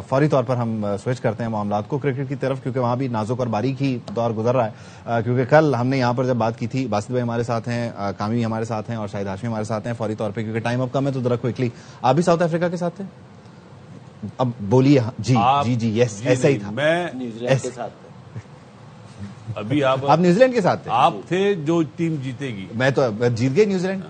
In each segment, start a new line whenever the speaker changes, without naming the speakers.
फौरी तौर पर हम स्विच करते हैं मामलात को क्रिकेट की तरफ, क्योंकि वहां भी नाजुक और बारीक ही दौर गुजर रहा है। क्योंकि कल हमने यहाँ पर जब बात की थी, बासित भाई हमारे साथ हैं, कामी हमारे साथ हैं और शाहिद हाशमी हमारे साथ हैं फौरी तौर पर, क्योंकि टाइम अब कम है तो जरा क्विकली, आप भी साउथ अफ्रीका के साथ थे? अब बोलिए। जी जी जी यस, ऐसा ही था।
मैं न्यूजीलैंड के साथ था। अभी आप
न्यूजीलैंड के साथ थे?
आप थे जो टीम जीतेगी।
मैं तो जीत गई न्यूजीलैंड।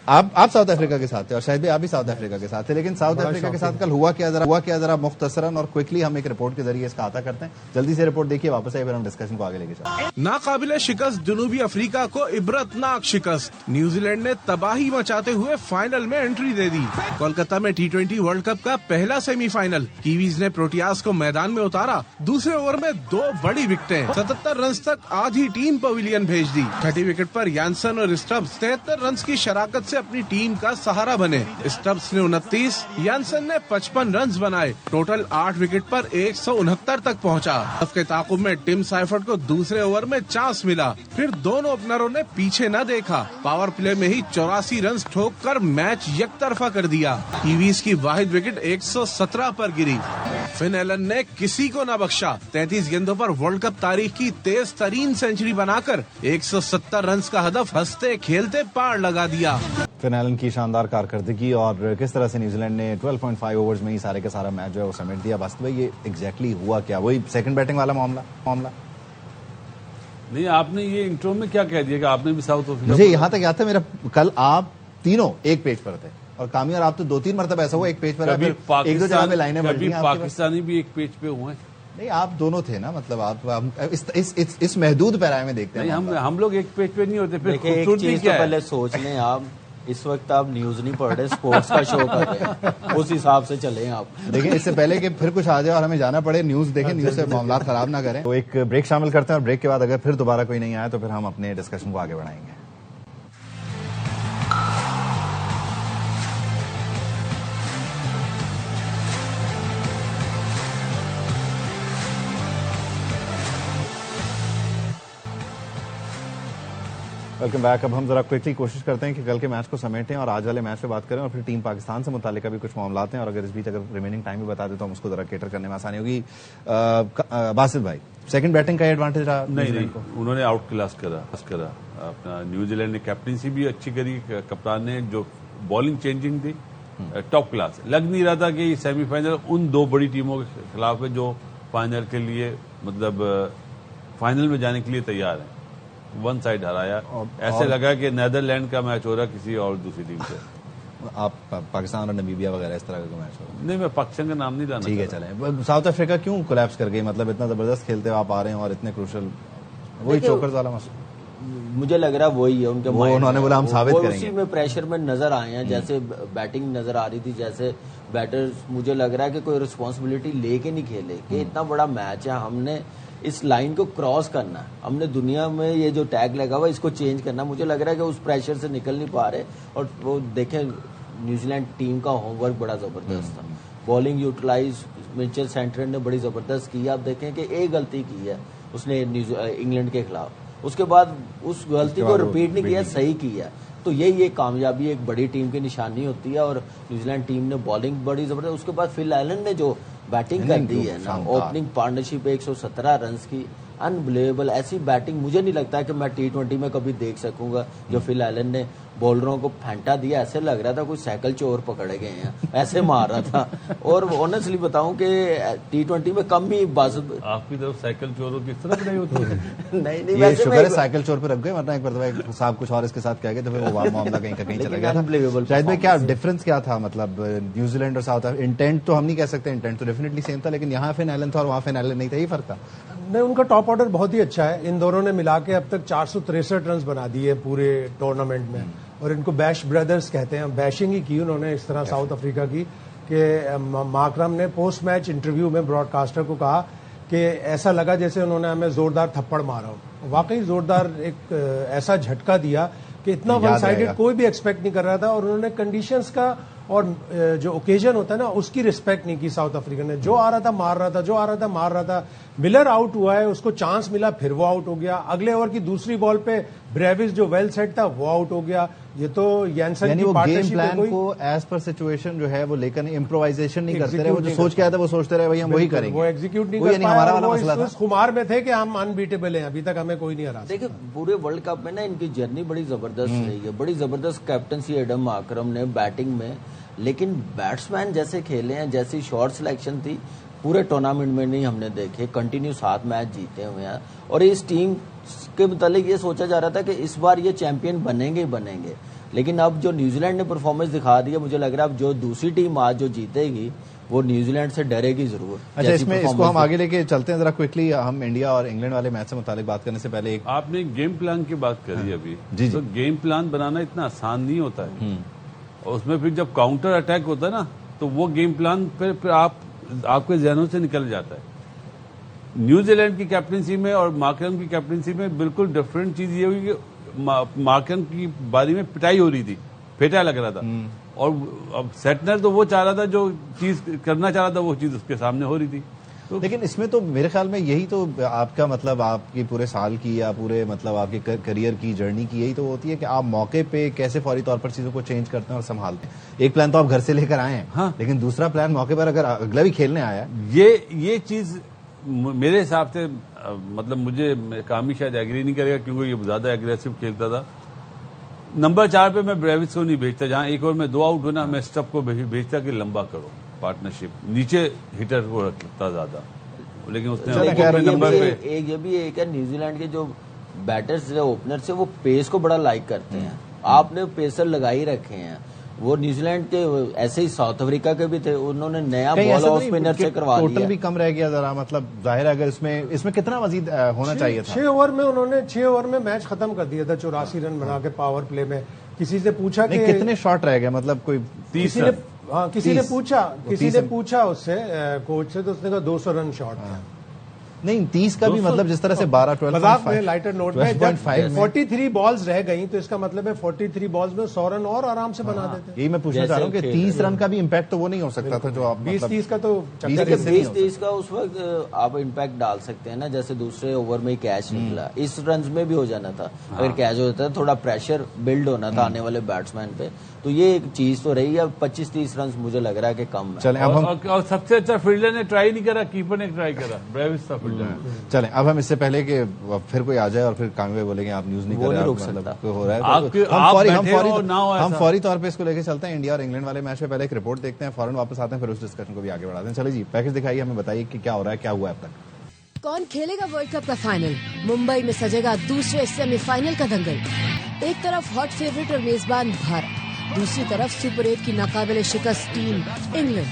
आप साउथ अफ्रीका के साथ थे और शायद भी आप भी साउथ अफ्रीका के साथ थे, लेकिन साउथ अफ्रीका के साथ कल हुआ क्या जरा मुख्तसरन और क्विकली हम एक रिपोर्ट के जरिए इसका आता करते हैं। जल्दी से रिपोर्ट देखिए, वापस आइए, फिर हम डिस्कशन को आगे लेके चलते हैं।
नाकाबिले शिकस्त जनूबी अफ्रीका को इबरतनाक शिकस्त, न्यूजीलैंड ने तबाही मचाते हुए फाइनल में एंट्री दे दी। कोलकाता में T20 वर्ल्ड कप का पहला सेमीफाइनल, कीवीज ने प्रोटियास को मैदान में उतारा। दूसरे ओवर में 2 बड़ी विकेटें, 77 रन तक आधी टीम पवेलियन भेज दी। छठी विकेट पर यानसन और स्टब्स 73 रन की शराकत से अपनी टीम का सहारा बने। स्टब्स ने 29, यानसन ने 55 रन बनाए। टोटल 8 विकेट पर 169 तक पहुंचा। के ताकुब में टिम साइफर्ट को दूसरे ओवर में चांस मिला, फिर दोनों ओपनरों ने पीछे न देखा, पावर प्ले में ही 84 रन ठोक कर मैच यकतरफा कर दिया। कीवीज की वाहिद विकेट 117 पर गिरी। फिन एलन ने किसी को न बख्शा, 33 गेंदों पर वर्ल्ड कप तारीख की तेज तरीन सेंचुरी बनाकर 170 रन का हदफ हंसते खेलते पार लगा दिया।
फिन एलन की शानदार कारकर्दगी और किस तरह से न्यूजीलैंड ने 12.5 ओवर्स में ही सारे का सारा मैच जो है वो समेट दिया। वास्तव में ये एग्जैक्टली हुआ क्या? वही सेकंड बैटिंग वाला मामला
नहीं, आपने ये इंट्रो में क्या कह दिया कि आपने भी साउथ अफ्रीका?
मुझे यहाँ तक याद था मेरा, कल आप तीनों एक पेज पर थे और कामी और आप तो 2-3 मरतबा ऐसा हुआ एक पेज पर, एक दो जगह पे लाइनें बढ़ गई।
पाकिस्तानी भी एक पेज पे हुए?
नहीं, आप दोनों थे ना, मतलब आप इस महदूद पैराए में देखते हैं।
हम लोग एक पेज पे नहीं होते। फिर
एक चीज तो पहले सोच लें, आप इस वक्त आप न्यूज नहीं पढ़ रहे, स्पोर्ट्स का शो कर रहे हैं, उस हिसाब से चलें आप।
देखिए, इससे पहले कि फिर कुछ आ जाए और हमें जाना पड़े, न्यूज देखें, न्यूज से मामला खराब ना करें। तो एक ब्रेक शामिल करते हैं और ब्रेक के बाद अगर फिर दोबारा कोई नहीं आया तो फिर हम अपने डिस्कशन को आगे बढ़ाएंगे। Welcome back. अब हम जरा क्विकली कोशिश करते हैं कि कल के मैच को समेटें और आज वाले मैच पे बात करें और फिर टीम पाकिस्तान से मुतालिका भी कुछ मामलात हैं, और अगर इस बीच अगर रिमेनिंग टाइम भी बता दें तो हम उसको जरा केटर करने में आसानी होगी। बासित भाई, सेकंड बैटिंग का एडवांटेज रहा?
नहीं, उन्होंने आउट क्लास करा अपना। न्यूजीलैंड ने कैप्टनसी भी अच्छी करी, कप्तान ने जो बॉलिंग चेंजिंग दी टॉप क्लास। लग नहीं रहा था कि सेमीफाइनल उन 2 बड़ी टीमों के खिलाफ है जो फाइनल के लिए, मतलब फाइनल में जाने के लिए तैयार है। वन साइड हराया, ऐसे लगा कि नेदरलैंड का मैच हो रहा किसी और दूसरी टीम से।
आप पाकिस्तान और नमीबिया वगैरह इस तरह का मैच हो?
नहीं, मैं पाकिस्तान का नाम नहीं लाना।
ठीक है, चलें। साउथ अफ्रीका क्यों कोलैप्स कर गई? मतलब इतना जबरदस्त खेलते हुए आप आ रहे हैं और इतने क्रूशल, वही चोकर्स वाला मसला
मुझे लग रहा है वही है उनके।
उन्होंने बोला हम साबित करेंगे।
उसी में प्रेशर में नजर आए हैं, जैसे बैटिंग नजर आ रही थी, जैसे बैटर्स मुझे लग रहा है कि कोई रिस्पॉन्सिबिलिटी लेके नहीं खेले कि इतना बड़ा मैच है, हमने इस लाइन को क्रॉस करना है, हमने दुनिया में ये जो टैग लगा हुआ इसको चेंज करना। मुझे लग रहा है कि उस प्रेशर से निकल नहीं पा रहे। और वो देखें, न्यूजीलैंड टीम का होमवर्क बड़ा जबरदस्त था। बॉलिंग यूटिलाइज मिचेल सेंटनर ने बड़ी जबरदस्त की। आप देखें कि एक गलती की है उसने इंग्लैंड के खिलाफ, उसके बाद उस गलती को रिपीट नहीं किया, सही किया। तो यही एक कामयाबी एक बड़ी टीम की निशानी होती है। और न्यूजीलैंड टीम ने बॉलिंग बड़ी जबरदस्त, उसके बाद फिल एलन ने जो बैटिंग कर दी है ना, ओपनिंग पार्टनरशिप 117 रन की, अनबिलीवेबल। ऐसी बैटिंग मुझे नहीं लगता है कि मैं T20 में कभी देख सकूंगा जो फिल एलन ने बॉलरों को फेंटा दिया। ऐसे लग रहा था कोई साइकिल चोर पकड़े गए हैं, ऐसे मार रहा था। और ऑनेस्टली बताऊं कि T20 में कम ही बस
आपकी तरफ साइकिल चोरों की तरफ नहीं होती है।
नहीं,
ये शुक्र है साइकिल चोर पे रख गए, वरना एक बार साहब कुछ और इसके साथ कह गए तो फिर वो मामला कहीं का कहीं चला गया था। शायद भाई, क्या डिफरेंस क्या था? मतलब न्यूजीलैंड और साउथ अफ्रीका, इंटेंट तो हम नहीं कह सकते, इंटेंट तो डेफिनेटली सेम था, लेकिन यहाँ फिन एलन था और वहाँ फिन एलन नहीं था, यही फर्क था।
नहीं, उनका टॉप ऑर्डर बहुत ही अच्छा है। इन दोनों ने मिला के अब तक 463 रन बना दिए पूरे टूर्नामेंट में, और इनको बैश ब्रदर्स कहते हैं। बैशिंग ही की उन्होंने इस तरह साउथ अफ्रीका की कि माकरम ने पोस्ट मैच इंटरव्यू में ब्रॉडकास्टर को कहा कि ऐसा लगा जैसे उन्होंने हमें जोरदार थप्पड़ मारा हो। वाकई जोरदार एक ऐसा झटका दिया कि इतना वन साइडेड कोई भी एक्सपेक्ट नहीं कर रहा था। और उन्होंने कंडीशंस का और जो ओकेजन होता है ना, उसकी रिस्पेक्ट नहीं की साउथ अफ्रीका ने। जो आ रहा था मार रहा था, जो आ रहा था मार रहा था। मिलर आउट हुआ है, उसको चांस मिला, फिर वो आउट हो गया। अगले ओवर की दूसरी बॉल पे ब्रेविस जो वेल सेट था वो आउट हो गया। ये तो यैनसन
यानी
की
वो गेम
पार्टनरशिप है
प्लान
कोई
को एज पर सिचुएशन जो है वो लेकर इम्प्रोवाइजेशन नहीं करते रहे, वो जो
नहीं
सोच के आया था वो सोचते रहे भाई हम वही करेंगे,
वो एग्जीक्यूट नहीं
वो
कर
यानी
पाए
हमारा
और
वाला
वो
मसला था।
इस खुमार में थे कि हम अनबीटेबल हैं, अभी तक हमें कोई नहीं हरा सकता।
देखिए पूरे वर्ल्ड कप में ना इनकी जर्नी बड़ी जबरदस्त रही है, बड़ी जबरदस्त कैप्टनसी एडम माकरम ने बैटिंग में, लेकिन बैट्समैन जैसे खेले हैं, जैसी शॉट सिलेक्शन थी पूरे टूर्नामेंट में नहीं हमने देखे। कंटिन्यू 7 मैच जीते हुए हैं और इस टीम के मुतालिक ये सोचा जा रहा था कि इस बार ये चैंपियन बनेंगे ही बनेंगे, लेकिन अब जो न्यूजीलैंड ने परफॉर्मेंस दिखा दी है, मुझे लग रहा है अब जो दूसरी टीम आज जो जीतेगी वो न्यूजीलैंड से डरेगी जरूर।
अच्छा, इसमें इसको हम आगे लेके चलते हैं जरा क्विकली। हम इंडिया और इंग्लैंड वाले मैच से मुतालिक बात करने से पहले एक
आपने गेम प्लान की बात करी अभी,
जी,
तो गेम प्लान बनाना इतना आसान नहीं होता है, और उसमें फिर जब काउंटर अटैक होता है ना तो वो गेम प्लान फिर आपके जहनों से निकल जाता है। न्यूजीलैंड की कैप्टनसी में और मार्करम की कैप्टनसी में बिल्कुल डिफरेंट चीज ये हुई कि मार्करम की बारी में पिटाई हो रही थी, फेटा लग रहा था, और अब सेटनर तो वो चाह रहा था, जो चीज करना चाह रहा था वो चीज उसके सामने हो रही थी। तो
लेकिन इसमें तो मेरे ख्याल में यही तो आपका मतलब आपकी पूरे साल की या पूरे मतलब आपके करियर की जर्नी की यही तो होती है कि आप मौके पे कैसे फौरी तौर पर चीजों को चेंज करते हैं और संभालते हैं। एक प्लान तो आप घर से लेकर आए हैं,
हाँ,
लेकिन दूसरा प्लान मौके पर अगर अगला भी खेलने आया है,
ये चीज मेरे हिसाब से मतलब मुझे कामी शायद एग्री नहीं करेगा क्योंकि ये ज्यादा एग्रेसिव खेलता था। नंबर 4 पे मैं ब्रेविस को नहीं भेजता, जहां एक ओवर में 2 आउट होना मैं स्टफ को भेजता कि लंबा करो पार्टनरशिप, नीचे हिटर को रखता ज्यादा, लेकिन उसने नंबर पे
ये भी एक है न्यूजीलैंड के जो बैटर्स जो ओपनर से वो पेस को बड़ा लाइक करते हैं। आपने पेसर लगा ही रखे हैं, वो न्यूजीलैंड के ऐसे ही साउथ अफ्रीका के भी थे, उन्होंने नया बॉल ऑफ स्पिनर से करवा दिया।
टोटल भी कम रह गया जरा, मतलब जाहिर है अगर इसमें कितना मजीद होना चाहिए था।
6 ओवर में उन्होंने 6 ओवर में मैच खत्म कर दिया था 84 रन बना के पावर प्ले में। किसी से पूछा कि
कितने शॉट रह गए, मतलब कोई
30
किसी ने पूछा उससे कोच से, तो उसने कहा 200 रन शॉट था।
नहीं 30 का भी मतलब जिस तरह से 12
मजाक में लाइटर नोट में
12.5
43 बॉल्स रह गई तो इसका मतलब है 43 बॉल्स में 100 रन और आराम से बना देते।
यही मैं पूछना चाह रहा हूँ कि 30 रन का भी इम्पैक्ट तो वो नहीं हो सकता था जो आप
20-30 का तो
20-30 का उस वक्त आप इम्पैक्ट डाल सकते हैं ना, जैसे दूसरे ओवर में ही कैच निकला, इस रन में भी हो जाना था। अगर कैच हो जाता थोड़ा प्रेशर बिल्ड होना था आने वाले बैट्समैन पे, तो ये एक चीज तो रही है। 25-30 रन मुझे लग रहा है कि कम है।
चलें अब हम
और सबसे अच्छा फील्डर ने ट्राई नहीं करा, कीपर ने ट्राई करा, ब्रेविस था फील्डर।
चलें अब हम इससे पहले कि फिर कोई आ जाए और फिर कामी भाई बोलेंगे आप न्यूज नहीं कर रहे,
रोक
मतलब
सकता।
कोई हो रहा है
हम
फौरी तौर पे इसको लेके चलते हैं। इंडिया और इंग्लैंड वाले मैच में पहले एक रिपोर्ट देखते हैं, फौरन वापस आते हैं, फिर उस डिस्कशन को भी आगे बढ़ाते हैं। चलिए जी, पैकेज दिखाइए, हमें बताइए कि क्या हो रहा है, क्या हुआ है अब तक।
कौन खेलेगा वर्ल्ड कप का फाइनल? मुंबई में सजेगा दूसरे सेमीफाइनल का दंगल। एक तरफ हॉट फेवरेट और मेजबान भारत, दूसरी तरफ सुपर 8 की नाकाबिले शिकस्त टीम इंग्लैंड।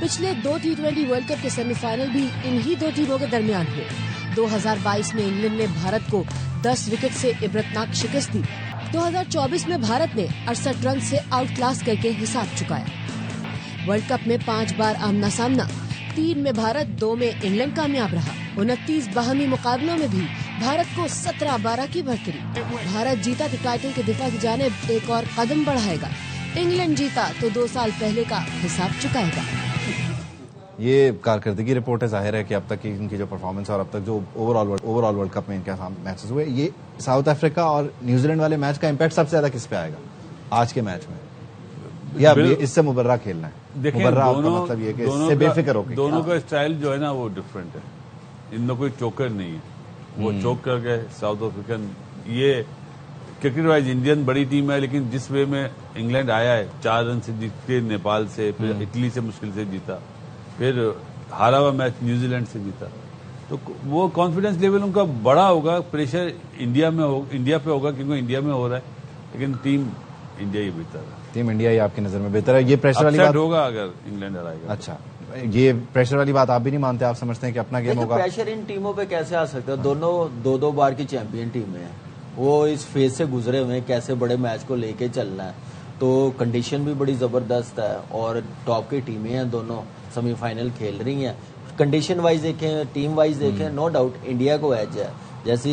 पिछले 2 T20 वर्ल्ड कप के सेमीफाइनल भी इन्हीं 2 टीमों के दरमियान हुए। 2022 में इंग्लैंड ने भारत को 10 विकेट से इबरतनाक शिकस्त दी। 2024 में भारत ने 68 रन से आउट क्लास करके हिसाब चुकाया। वर्ल्ड कप में 5 बार आमना सामना, 3 में भारत, 2 में इंग्लैंड कामयाब रहा। 29 बाहमी मुकाबलों में भी भारत को 17-12 की बढ़तरी। भारत जीता तो टाइटल के दिफा की जानिब एक और कदम बढ़ाएगा। इंग्लैंड जीता तो 2 साल पहले का हिसाब चुकाएगा।
ये कारकर्दगी रिपोर्ट है, जाहिर है कि अब तक की इनकी जो परफॉर्मेंस और अब तक जो ओवरऑल वर्ल्ड कप में इनके मैचेस हुए, ये साउथ अफ्रीका और न्यूजीलैंड वाले मैच का इम्पैक्ट सबसे ज्यादा किस पे आएगा आज के मैच में, या इससे मुबर्रा खेलना है?
देखिए
दोनों मतलब ये कि इससे बेफिक्र होकर
दोनों का स्टाइल जो है ना वो डिफरेंट है। इनमें कोई चोकर नहीं है, वो चोक कर गए साउथ अफ्रीकन। ये क्रिकेट वाइज इंडियन बड़ी टीम है, लेकिन जिस वे में इंग्लैंड आया है 4 रन से जीत के नेपाल से, फिर इटली से मुश्किल से जीता, फिर हारा हुआ मैच न्यूजीलैंड से जीता, तो वो कॉन्फिडेंस लेवल उनका बड़ा होगा। प्रेशर इंडिया पे होगा क्योंकि इंडिया में हो रहा है, लेकिन टीम इंडिया ही बेहतर है।
टीम इंडिया ही आपकी नजर में बेहतर है। ये प्रेशर वाली बात
होगा अगर इंग्लैंड हराएगा।
अच्छा, ये प्रेशर वाली बात आप भी नहीं मानते? आप समझते हैं कि अपना गेम होगा?
प्रेशर इन टीमों पे कैसे आ सकता है? दोनों 2-2 बार की चैंपियन टीमें हैं, वो इस फेज से गुजरे हुए हैं, कैसे बड़े मैच को लेके चलना है। तो कंडीशन भी बड़ी जबरदस्त है और टॉप की टीमें हैं, दोनों सेमीफाइनल खेल रही हैं। कंडीशन वाइज देखें, टीम वाइज देखें, नो डाउट इंडिया को एज है। जैसी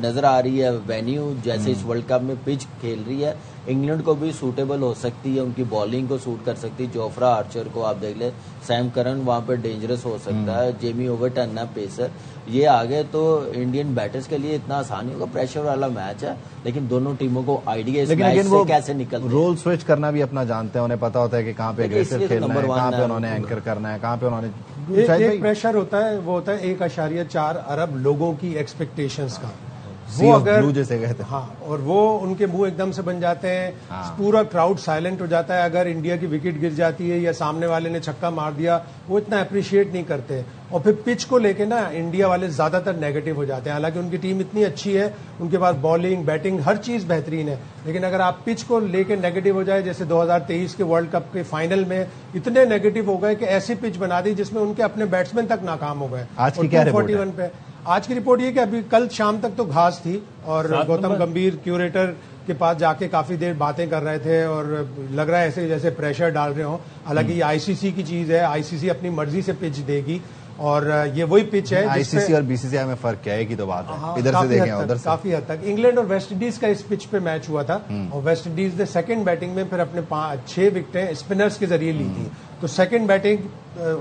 नजर आ रही है वेन्यू, जैसे इस वर्ल्ड कप में पिच खेल रही है, इंग्लैंड को भी सूटेबल हो सकती है, उनकी बॉलिंग को सूट कर सकती है। जोफ्रा आर्चर को आप देख ले, सैम करन वहां पर डेंजरस हो सकता है, जेमी ओवरटन है पेसर, ये आ गए तो इंडियन बैटर्स के लिए इतना आसान नहीं होगा। प्रेशर वाला मैच है, लेकिन दोनों टीमों को आइडिया इस मैच से कैसे निकलते हैं।
रोल स्विच करना भी अपना जानते हैं, उन्हें पता होता है कि कहाँ पे एग्रेसिव खेलना है, कहाँ पे उन्होंने एंकर करना है, कहाँ पे उन्होंने
एक प्रेशर होता है, वो होता है 1.4 अरब लोगों की एक्सपेक्टेशंस का।
वो अगर जैसे कहते हैं,
हाँ, और वो उनके मुंह एकदम से बन जाते हैं, पूरा क्राउड साइलेंट हो जाता है अगर इंडिया की विकेट गिर जाती है या सामने वाले ने छक्का मार दिया, वो इतना अप्रिशिएट नहीं करते। और फिर पिच को लेके ना इंडिया वाले ज्यादातर नेगेटिव हो जाते हैं। हालांकि उनकी टीम इतनी अच्छी है, उनके पास बॉलिंग बैटिंग हर चीज बेहतरीन है, लेकिन अगर आप पिच को लेके नेगेटिव हो जाए, जैसे 2023 के वर्ल्ड कप के फाइनल में इतने नेगेटिव हो गए कि ऐसी पिच बना दी जिसमें उनके अपने बैट्समैन तक नाकाम हो गए।
आज की क्या रिपोर्ट है?
41 पे आज की रिपोर्ट ये कि अभी कल शाम तक तो घास थी और गौतम गंभीर क्यूरेटर के पास जाके काफी देर बातें कर रहे थे और लग रहा है ऐसे जैसे प्रेशर डाल रहे हो। हालांकि ये आईसीसी की चीज है, आईसीसी अपनी मर्जी से पिच देगी और ये वही पिच है।
आईसीसी और बीसीसीआई में फर्क क्या है की तो बात है, इधर से देखें उधर से।
काफी हद तक इंग्लैंड और वेस्ट इंडीज का इस पिच पे मैच हुआ था और वेस्ट इंडीज ने सेकंड बैटिंग में फिर अपने 6 विकेटें स्पिनर्स के जरिए ली थी। तो सेकंड बैटिंग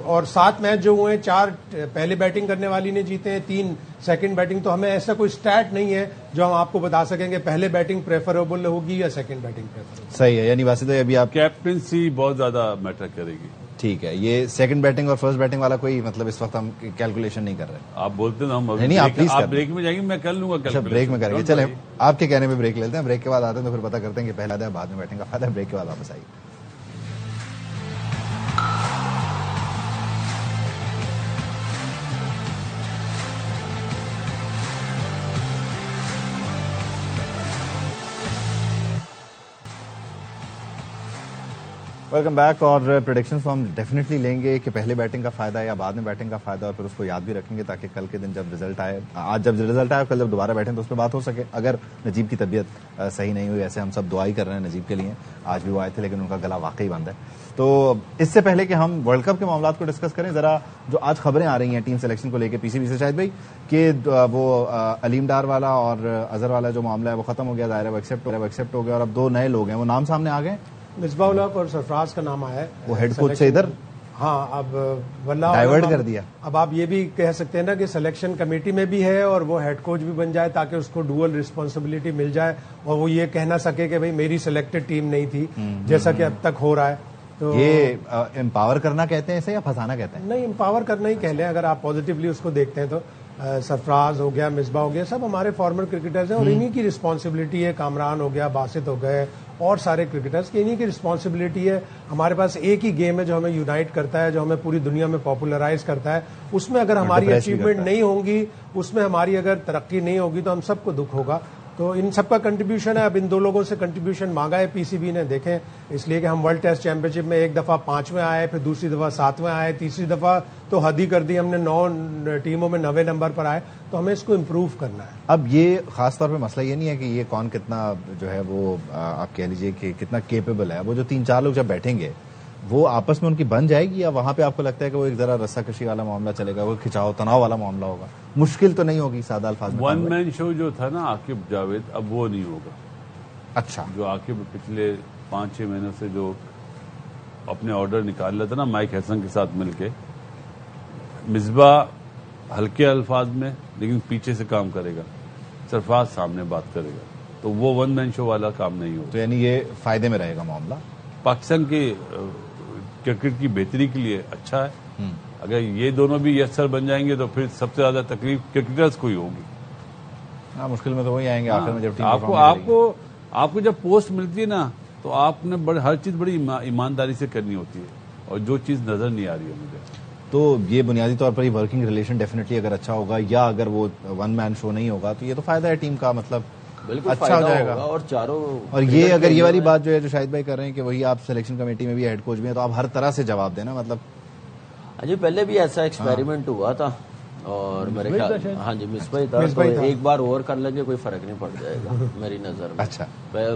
और 7 मैच जो हुए, 4 पहले बैटिंग करने वाली ने जीते हैं, 3 सेकंड बैटिंग। तो हमें ऐसा कोई स्टैट नहीं है जो हम आपको बता सकेंगे पहले बैटिंग प्रेफरेबल होगी या सेकंड बैटिंग प्रेफरेबल।
सही है, यानी वासिद भाई अभी आप
कैप्टनसी बहुत ज्यादा मैटर करेगी।
ठीक है, ये सेकंड बैटिंग और फर्स्ट बैटिंग वाला कोई मतलब इस वक्त हम कैलकुलेशन नहीं कर रहे।
आप बोलते ना हम
नहीं, आप प्लीज
आप ब्रेक में जाएंगे, मैं कर लूंगा।
अच्छा, ब्रेक में करेंगे। चले आपके कहने पे ब्रेक लेते हैं, ब्रेक के बाद आते हैं तो फिर पता करते हैं कि पहला है बाद में बैटिंग का फायदा है। ब्रेक के बाद वापस आइए। Welcome back. और प्रेडिक्शंस तो हम डेफिनेटली लेंगे कि पहले बैटिंग का फायदा है या बाद में बैटिंग का फायदा, और फिर उसको याद भी रखेंगे ताकि कल के दिन जब रिजल्ट आए, आज जब रिजल्ट आए कल जब दोबारा बैठें तो उस पर बात हो सके। अगर नजीब की तबीयत सही नहीं हुई, ऐसे हम सब दुआ ही कर रहे हैं नजीब के लिए, आज भी वो आए थे लेकिन उनका गला वाकई बंद है। तो इससे पहले कि हम वर्ल्ड कप के मामलों को डिस्कस करें, जरा जो आज खबरें आ रही हैं टीम सिलेक्शन को लेकर पीसीबी से, शायद भाई कि वो अलीम डार वाला और अजहर वाला जो मामला है वो खत्म हो गया, दायरा वो एक्सेप्ट हो गया और अब 2 नए लोग हैं, वो नाम सामने आ गए।
मिसबाह उल हक और सरफराज का नाम आया है,
वो हेड कोच से इधर
हाँ, अब वल्लाह
डाइवर्ट कर दिया।
अब आप ये भी कह सकते हैं ना कि सिलेक्शन कमेटी में भी है और वो हेड कोच भी बन जाए ताकि उसको डुअल रिस्पॉन्सिबिलिटी मिल जाए और वो ये कह ना सके कि भाई मेरी सिलेक्टेड टीम नहीं थी, जैसा कि अब तक हो रहा है। तो
ये एम्पावर करना कहते हैं इसे या फंसाना कहते हैं?
नहीं, एम्पावर करना ही कह लें अगर आप पॉजिटिवली उसको देखते हैं तो। सरफराज हो गया, मिसबाह हो गया, सब हमारे फॉर्मर क्रिकेटर्स हैं और इन्हीं की रिस्पॉन्सिबिलिटी है। कामरान हो गया, बासित हो गए और सारे क्रिकेटर्स की इन्हीं की रिस्पॉन्सिबिलिटी है। हमारे पास एक ही गेम है जो हमें यूनाइट करता है, जो हमें पूरी दुनिया में पॉपुलराइज करता है। उसमें अगर हमारी अचीवमेंट नहीं होंगी, उसमें हमारी अगर तरक्की नहीं होगी तो हम सबको दुख होगा। तो इन सबका कंट्रीब्यूशन है। अब इन 2 लोगों से कंट्रीब्यूशन मांगा है पीसीबी ने, देखें, इसलिए कि हम वर्ल्ड टेस्ट चैंपियनशिप में एक दफा 5वें आए, फिर दूसरी दफा 7वें आए, तीसरी दफा तो हद ही कर दी हमने, 9 टीमों में 9वें नंबर पर आए। तो हमें इसको इम्प्रूव करना है।
अब ये खासतौर पे मसला ये नहीं है कि ये कौन कितना जो है वो आप कह लीजिए कि कितना केपेबल है, वो जो 3-4 लोग जब बैठेंगे वो आपस में उनकी बन जाएगी, या वहां पे आपको लगता है कि वो एक जरा रस्साकशी वाला मामला चलेगा, वो खिंचाव तनाव वाला मामला होगा? मुश्किल तो नहीं होगी सादा अल्फाज में?
1 मैन शो जो था ना आकिब जावेद, अब वो नहीं होगा।
अच्छा,
जो आकिब पिछले 5-6 महीनों से जो अपने ऑर्डर निकाल रहा था ना माइक हैसन के साथ मिलके, मिसबाह हल्के अल्फाज में लेकिन पीछे से काम करेगा, सरफराज सामने बात करेगा, तो वो 1 मैन शो वाला काम नहीं होगा।
तो यानी ये फायदे में रहेगा मामला,
पाकिस्तान के क्रिकेट की बेहतरी के लिए अच्छा है। अगर ये दोनों भी यस सर बन जाएंगे तो फिर सबसे ज्यादा तकलीफ क्रिकेटर्स को ही होगी।
हाँ, मुश्किल में तो वही आएंगे आखिर में जब टीम
आपको जब पोस्ट मिलती है ना तो आपने हर चीज बड़ी ईमानदारी से करनी होती है, और जो चीज नजर नहीं आ रही है मुझे।
तो ये बुनियादी तौर पर वर्किंग रिलेशन डेफिनेटली अगर अच्छा होगा, या अगर वो 1 मैन शो नहीं होगा तो ये तो फायदा है टीम का, मतलब
बिल्कुल
अच्छा हो जाएगा।
और चारों,
और ये अगर ये वाली बात जो है जो शाहिद भाई कर रहे हैं कि वही आप सिलेक्शन कमेटी में भी हेड कोच भी हैं, तो आप हर तरह से जवाब देना, मतलब
अजय पहले भी ऐसा एक्सपेरिमेंट हुआ था और मेरे ख्याल, हाँ जी मिसबाह था, तो एक बार और कर लेंगे कोई फर्क नहीं पड़ जाएगा मेरी नजर में।
अच्छा,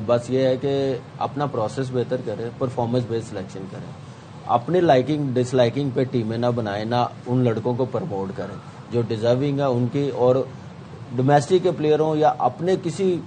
बस ये है कि अपना प्रोसेस बेहतर करें, परफॉर्मेंस बेस्ड सिलेक्शन करें, अपने लाइकिंग डिसलाइकिंग पे टीमें ना बनाए, ना उन लड़कों को प्रमोट करें जो डिजर्विंग है उनकी, और डोमेस्टिक के प्लेयर हों या अपने किसी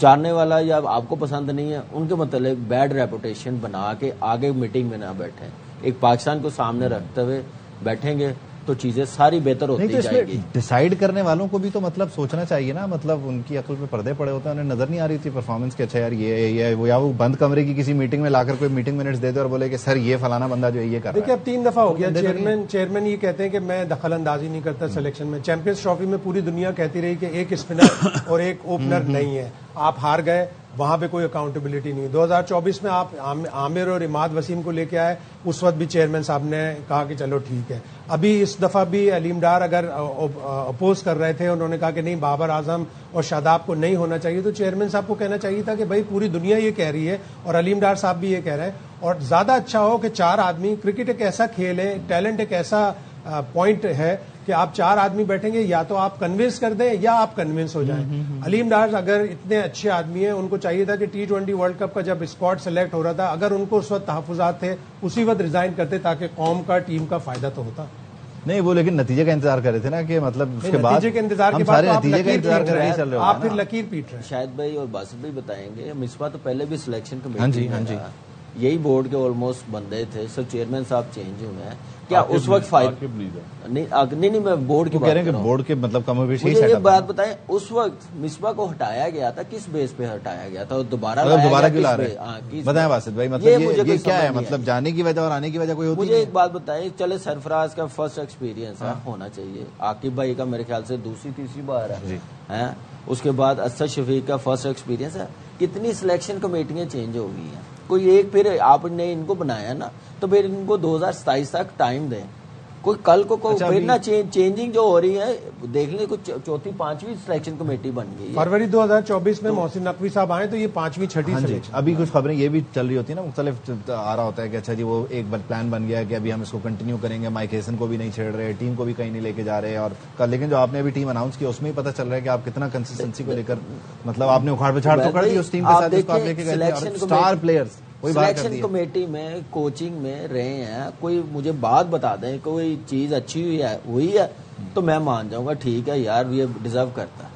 चाहने वाला या आपको पसंद नहीं है उनके मतलब बैड रेपुटेशन बना के आगे मीटिंग में ना बैठे, एक पाकिस्तान को सामने रखते हुए बैठेंगे तो चीजें सारी बेहतर होती
तो
जाएगी।
डिसाइड करने वालों को भी तो मतलब सोचना चाहिए ना, मतलब उनकी अकल पे पर्दे पड़े होते हैं, उन्हें नजर नहीं आ रही थी परफॉर्मेंस के अच्छा यार ये वो, या वो बंद कमरे की किसी मीटिंग में लाकर कोई मीटिंग मिनट्स देते और बोले कि सर ये फलाना बंदा जो है ये कर रहा
देखिए
है।
अब 3 दफा हो गया चेयरमैन ये कहते हैं कि मैं दखल अंदाजी नहीं करता सिलेक्शन में। चैंपियंस ट्रॉफी में पूरी दुनिया कहती रही कि एक स्पिनर और एक ओपनर नहीं है, आप हार गए, वहां पे कोई अकाउंटेबिलिटी नहीं। 2024 में आप आमिर और इमाद वसीम को लेके आए, उस वक्त भी चेयरमैन साहब ने कहा कि चलो ठीक है। अभी इस दफा भी अलीम डार अगर अपोज कर रहे थे, उन्होंने कहा कि नहीं बाबर आजम और शादाब को नहीं होना चाहिए, तो चेयरमैन साहब को कहना चाहिए था कि भाई पूरी दुनिया ये कह रही है और अलीम डार साहब भी ये कह रहे हैं, और ज्यादा अच्छा हो कि 4 आदमी, क्रिकेट एक ऐसा खेल है, टैलेंट एक ऐसा पॉइंट है कि आप 4 आदमी बैठेंगे, या तो आप कन्विंस कर दें या आप कन्विंस हो जाएं। अलीम डार अगर इतने अच्छे आदमी हैं, उनको चाहिए था कि T20 वर्ल्ड कप का जब स्क्वाड सेलेक्ट हो रहा था, अगर उनको उस वक्त तहफुजात थे उसी वक्त रिजाइन करते ताकि कौम का टीम का फायदा तो होता।
नहीं वो लेकिन नतीजे का इंतजार कर रहे थे ना, कि मतलब उसके बाद
नतीजे के इंतजार के
हम
बाद
सारे
तो आप
नतीजे का
लकीर
इंतजार
पीट
कर
रहे
रहे
हैं,
चल रहे
आप
हो
फिर
ना।
लकीर पीट रहे हैं।
शाहिद भाई और बासित भाई बताएंगे, मिसबा तो पहले भी सिलेक्शन
हाँ
कमेटी
जी, हाँ जी।
यही बोर्ड के ऑलमोस्ट बंदे थे, सिर्फ चेयरमैन साहब चेंज हुए हैं। क्या उस वक्त फायदा नहीं, मैं बोर्ड की
वो कह रहे हैं
बात कर
कि
रहा हूँ।
बोर्ड के मतलब कमोबेश
मुझे
यही
ये
सेटअप
बात बताएं, उस वक्त मिसबा को हटाया गया था, किस बेस पे हटाया गया था और दोबारा
मतलब
लाया
दोबारा
गया
क्यों ला
किस
रहे
बे- हाँ,
हैं?
किस
बताएं
बे-
वासिद भाई, मतलब
मुझे
ये
कोई
क्या
समझ
है,
नहीं
मतलब
आई।
जाने की वजह और आने की वजह कोई होती
मुझे
है?
एक बात बताएं, चले सरफराज का फर्स्ट एक्सपीरियंस है, होना चाहिए। आकिब भाई का मेरे ख्याल से दूसरी तीसरी बार है। उसके बाद असद शफीक का फर्स्ट एक्सपीरियंस है। कितनी सिलेक्शन कमेटियां चेंज हो गई हैं, कोई एक, फिर आपने इनको बनाया ना, तो फिर इनको 2027 तक टाइम दें। कोई कल को
अच्छा,
फिर ना चेंजिंग जो हो रही है, देख लें कुछ 4थी 5वीं सिलेक्शन कमेटी बन गई है।
फरवरी 2024 में मोहसिन नकवी साहब आए तो ये 5वीं 6ठी
हाँ जी,
सिलेक्शन।
अभी कुछ खबरें ये भी चल रही होती है ना, मुख्तलिफ आ रहा होता है कि अच्छा जी वो एक प्लान बन गया कि अभी हम इसको कंटिन्यू करेंगे, माइक हेसन को भी नहीं छेड़ रहे, टीम को भी कहीं नहीं लेके जा रहे, और लेकिन जो आपने अभी टीम अनाउंस की उसमें ही पता चल रहा है कि आप कितना कंसिस्टेंसी को लेकर, मतलब आपने उखाड़ पिछाड़ तो कर दी उस टीम के साथ जिसको आप लेके गए थे, और स्टार प्लेयर्स वही बात कर
सिलेक्शन
दी है।
कमेटी में कोचिंग में रहे हैं, कोई मुझे बात बता दें, कोई चीज अच्छी हुई है तो मैं मान जाऊंगा, ठीक है यार ये डिजर्व करता है।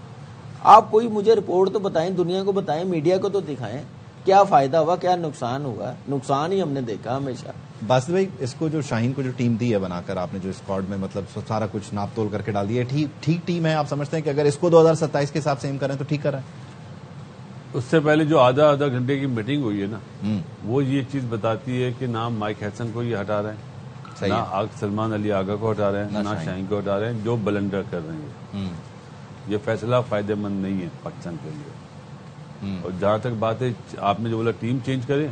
आप कोई मुझे रिपोर्ट तो बताएं, दुनिया को बताएं, मीडिया को तो दिखाएं, क्या फायदा हुआ, क्या नुकसान हुआ। नुकसान ही हमने देखा हमेशा।
बासित भाई, इसको जो शाहीन को जो टीम दी है बनाकर आपने, जो स्क्वाड में मतलब सारा कुछ नाप तोल करके डाल दिया, ठीक टीम है? आप समझते हैं कि अगर इसको 2027 के हिसाब से एम करें तो ठीक कर रहे हैं?
उससे पहले जो आधा घंटे की मीटिंग हुई है ना, वो ये चीज बताती है कि ना माइक हैसन को ये हटा रहे हैं, ना सलमान अली आगा को हटा रहे हैं, ना शाहीन को हटा रहे हैं, जो बलंडर कर रहे हैं। ये फैसला फायदेमंद नहीं है पाकिस्तान के लिए। और जहां तक बात है, आपने जो बोला टीम चेंज करें,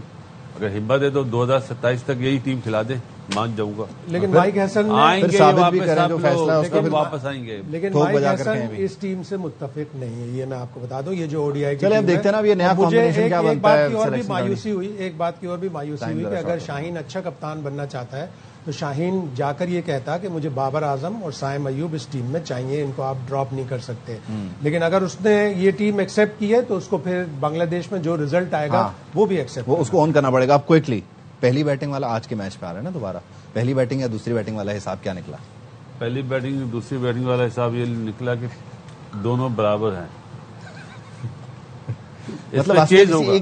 अगर हिम्मत है तो 2027 तक यही टीम खिला दे, मान जाऊंगा।
लेकिन माइक हैसन ने
आएंगे
फिर साबित भी
वापस,
करें
आप
जो
लोग
फैसला है उसका,
फिर वापस आएंगे।
लेकिन
ठोक
माइक
बजा कर
हैसन
कहें भी।
इस टीम से मुत्तफिक नहीं है, ये मैं आपको बता दूं। ये जो ओडीआई की
चलिए अब
टीम
देखते हैं ना अब ये नया
मुझे
combination क्या
एक
बनता
बात
है
की और भी
selection
मायूसी हुई, एक बात की और भी मायूसी
Time
हुई कि
जरा
अगर
short
शाहीन अच्छा कप्तान बनना चाहता है तो शाहीन जाकर ये कहता कि मुझे बाबर आजम और साइम अयूब इस टीम में चाहिए, इनको आप ड्रॉप नहीं कर सकते। लेकिन अगर उसने ये टीम एक्सेप्ट की है तो उसको फिर बांग्लादेश में जो रिजल्ट आएगा वो भी एक्सेप्ट,
वो उसको ऑन करना पड़ेगा। अब क्विकली पहली बैटिंग वाला आज के मैच पे आ रहा है ना दोबारा, पहली बैटिंग या दूसरी बैटिंग वाला हिसाब क्या निकला?
पहली बैटिंग दूसरी बैटिंग वाला हिसाब ये निकला कि दोनों बराबर हैं।
मतलब आप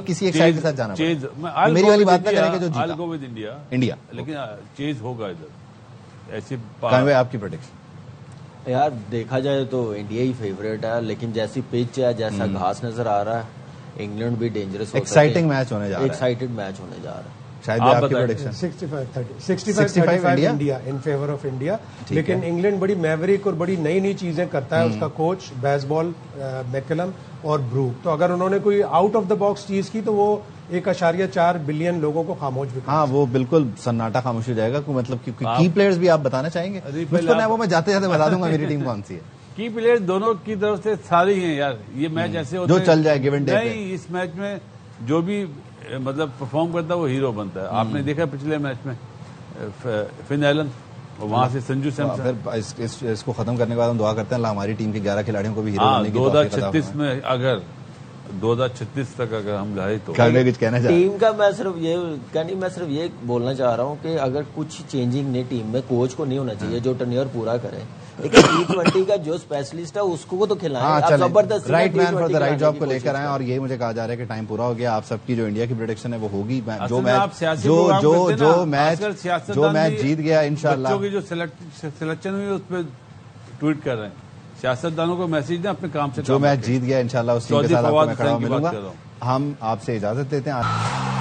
किसी एक साइड के साथ जाना
चेज,
पड़ेगा। मेरी वाली बात ना करें कि जो जीता।
I'll go with इंडिया, लेकिन चेज होगा इधर। ऐसी
कामयाब आपकी प्रेडिक्शन?
यार देखा जाए तो इंडिया ही फेवरेट है, लेकिन जैसी पिच है, जैसा घास नजर आ रहा है, इंग्लैंड भी डेंजरस हो सकती है।
एक्साइटिंग मैच होने जा रहा है,
एक्साइटेड मैच होने जा रहा है।
शायद
आप
आपकी
बताएं।
Prediction
65-35 India in favour of India. लेकिन इंग्लैंड बड़ी मैवरिक और बड़ी नई नई चीजें करता है, उसका कोच बेसबॉल मैकलम और ब्रूक। तो अगर उन्होंने कोई आउट ऑफ द बॉक्स चीज की तो वो 1.4 बिलियन लोगों को खामोश भी कर
हाँ, वो बिल्कुल सन्नाटा खामोशी हो जाएगा। मतलब की प्लेयर्स भी आप बताना चाहेंगे? मुझको ना, वो मैं जाते जाते बता दूंगा मेरी टीम कौन सी है।
की प्लेयर दोनों की तरफ से सारे ही हैं यार। ये मैच ऐसे होते
जो चल जाए गिवन डे पे।
नहीं, इस मैच में जो भी मतलब परफॉर्म करता है वो हीरो बनता है। आपने देखा पिछले मैच में फिन एलन, वहां से संजू सैमसन।
फिर इसको खत्म करने के बाद हम दुआ करते हैं अल्लाह हमारी टीम के 11 खिलाड़ियों को भी हीरो बनने की
2036 में अगर 2036 तक अगर हम जाए तो
कुछ कहना चाह
टीम का मैं सिर्फ ये बोलना चाह रहा हूँ कि अगर कुछ चेंजिंग नहीं टीम में, कोच को नहीं होना चाहिए जो टर्नियर पूरा करे। लेकिन T20 का जो स्पेशलिस्ट है उसको तो खिलाएं।
हाँ,
आप जबरदस्ती
right man for the
T20
right job को
की
लेकर आए
कोशिश
और ये मुझे कहा जा रहा है कि टाइम पूरा हो गया। आप सबकी जो इंडिया की प्रेडिक्शन है वो होगी। जो
असल में आप
मैच
सियासी प्रोग्राम करते हैं ना, आजकल
जो
सियासतदान
मैच
भी
जीत गया इंशाल्लाह।
बच्चों की जो सिलेक्शन हुई उस पर ट्वीट कर रहे हैं। सियासतदानों को मैसेज दें अपने काम से।
जो मैच जीत गया इंशाल्लाह उस टीम के साथ आपको मैं खड़ा मिलूंगा। हम आपसे इजाजत देते हैं।